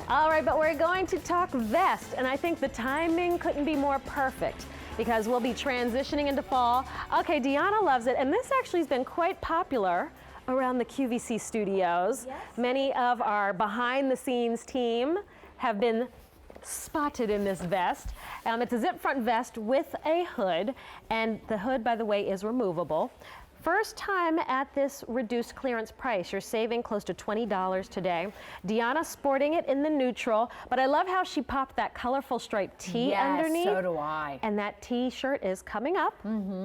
All right, but we're going to talk vest, and I think the timing couldn't be more perfect because we'll be transitioning into fall. Okay, Deanna loves it, and this actually has been quite popular around the QVC studios. Yes. Many of our behind-the-scenes team have been spotted in this vest. It's a zip front vest with a hood, and the hood, by the way, is removable. First time at this reduced clearance price. You're saving close to $20 today. Deanna sporting it in the neutral, but I love how she popped that colorful striped tee underneath. Yes, so do I. And that t-shirt is coming up,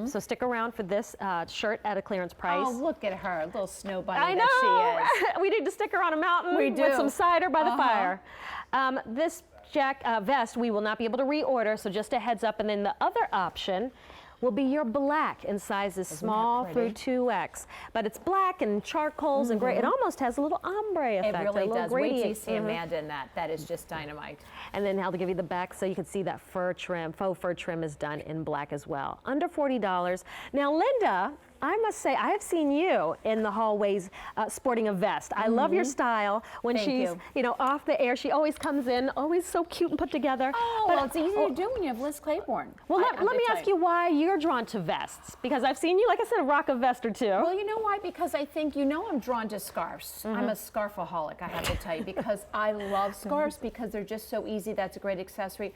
so stick around for this shirt at a clearance price. Oh, look at her, little snow bunny I know. that she is. We need to stick her on a mountain We do. with some cider by the fire. This vest we will not be able to reorder, so just a heads up. And then the other option will be your black in sizes small through 2X. But it's black and charcoals and gray. It almost has a little ombre effect. It really does. Wait till you gradient. see Amanda in that. That is just dynamite. And then I'll give you the back so you can see that fur trim, faux fur trim is done in black as well. Under $40. Now, Linda, I must say, I have seen you in the hallways sporting a vest. I love your style. When she's, off the air, she always comes in, always so cute and put together. Oh, but, well, it's easy to do when you have Liz Claiborne. Well, let me ask you why you're drawn to vests. Because I've seen you, like I said, rock a vest or two. Well, you know why? Because I think, I'm drawn to scarves. I'm a scarfaholic, I have to tell you, because I love scarves because they're just so easy. That's a great accessory.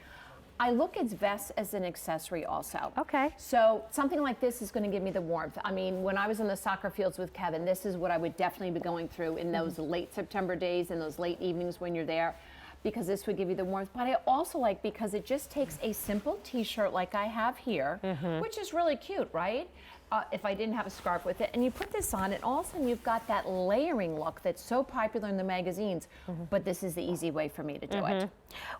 I look at vests as an accessory also. Okay. So something like this is going to give me the warmth. I mean, when I was in the soccer fields with Kevin, this is what I would definitely be going through in those late September days and those late evenings when you're there, because this would give you the warmth. But I also like because it just takes a simple t-shirt like I have here, which is really cute, right? If I didn't have a scarf with it, and you put this on, and all of a sudden you've got that layering look that's so popular in the magazines, but this is the easy way for me to do it.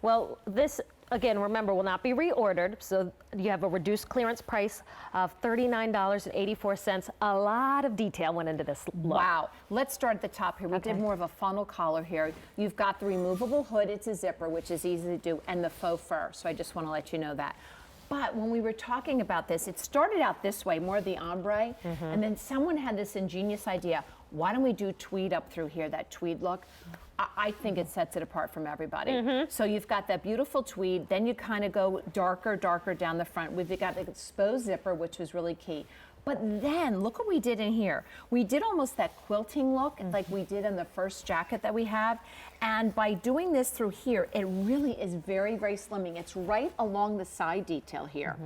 Well, this, again, remember, will not be reordered, so you have a reduced clearance price of $39.84. A lot of detail went into this look. Wow. Let's start at the top here. We did more of a funnel collar here. You've got the removable hood. It's a zipper, which is easy to do, and the faux fur, so I just want to let you know that. But when we were talking about this, it started out this way, more of the ombre, and then someone had this ingenious idea. Why don't we do tweed up through here, that tweed look? I think it sets it apart from everybody. So you've got that beautiful tweed, then you kind of go darker down the front. We've got the exposed zipper, which was really key. But then, look what we did in here. We did almost that quilting look, like we did in the first jacket that we have. And by doing this through here, it really is very, very slimming. It's right along the side detail here.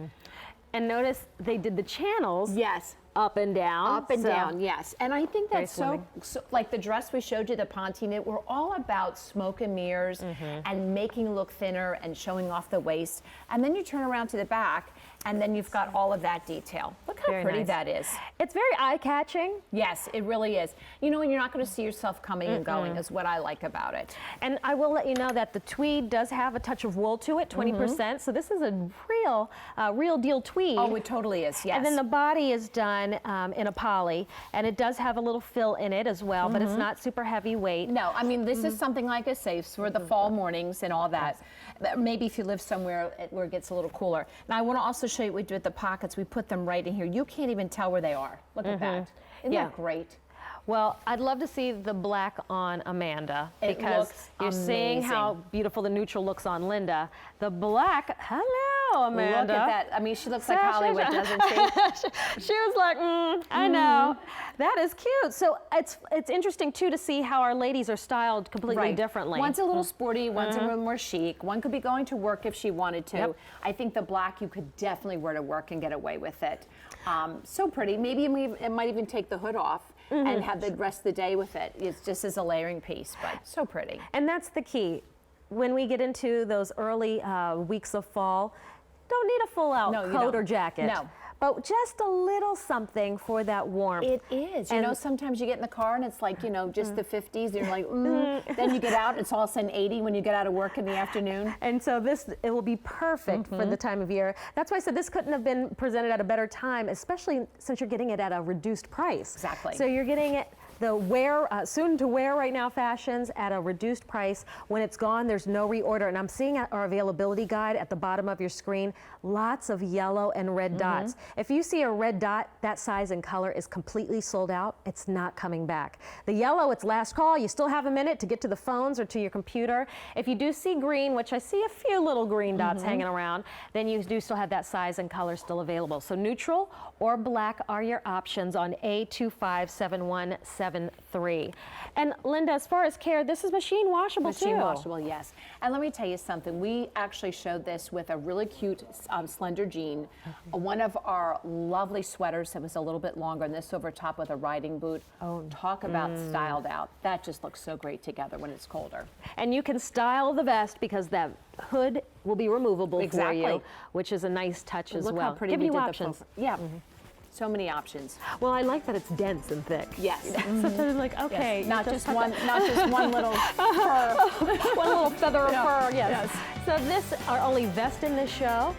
And notice they did the channels. Yes. Up and down. Up and down, yes. And I think that's Very so, like the dress we showed you, the ponte knit, we're all about smoke and mirrors and making it look thinner and showing off the waist. And then you turn around to the back, and then you've got all of that detail. Look how Very pretty nice. that is. It's very eye-catching. Yes, it really is. And you're not going to see yourself coming and going is what I like about it. And I will let you know that the tweed does have a touch of wool to it, 20%. So this is a real deal tweed. Oh, it totally is, yes. And then the body is done in a poly, and it does have a little fill in it as well, but it's not super heavyweight. No, I mean, this is something like I say for the fall mornings and all that. Maybe if you live somewhere where it gets a little cooler. Now, I want to also show you what we do with the pockets. We put them right in here. You can't even tell where they are. Look at that. Isn't that great? Well, I'd love to see the black on Amanda It because looks you're seeing how beautiful the neutral looks on Linda. The black, hello, Amanda. Look at that. I mean, she looks like Hollywood, doesn't she? She was like, I know. That is cute. So it's interesting, too, to see how our ladies are styled completely differently. One's a little sporty, one's a little more chic. One could be going to work if she wanted to. I think the black you could definitely wear to work and get away with it. So pretty. Maybe it might even take the hood off and have the rest of the day with it. It's just as a layering piece, but so pretty. And that's the key. When we get into those early weeks of fall, don't need a full-out coat or jacket. No. But just a little something for that warmth. It is. Sometimes you get in the car and it's like, just the 50s. And you're like, Then you get out, it's all of a sudden 80 when you get out of work in the afternoon. And so it will be perfect for the time of year. That's why I said this couldn't have been presented at a better time, especially since you're getting it at a reduced price. Exactly. So you're getting it the soon to wear right now fashions at a reduced price. When it's gone, there's no reorder. And I'm seeing our availability guide at the bottom of your screen, lots of yellow and red dots. If you see a red dot, that size and color is completely sold out. It's not coming back. The yellow, it's last call. You still have a minute to get to the phones or to your computer. If you do see green, which I see a few little green dots hanging around, then you do still have that size and color still available. So neutral or black are your options on A257173. And Linda, as far as care, this is machine washable too. Machine washable, yes. And let me tell you something. We actually showed this with a really cute slender jean, one of our lovely sweaters that was a little bit longer, and this over top with a riding boot. Oh, talk about styled out. That just looks so great together when it's colder. And you can style the vest because that hood will be removable for you, which is a nice touch as well. Look how pretty we did options. Yeah. So many options. Well, I like that it's dense and thick. Yes. Sometimes like, okay. Yes. Not just one little fur. One little feather of fur, yes. So this, our only vest in this show.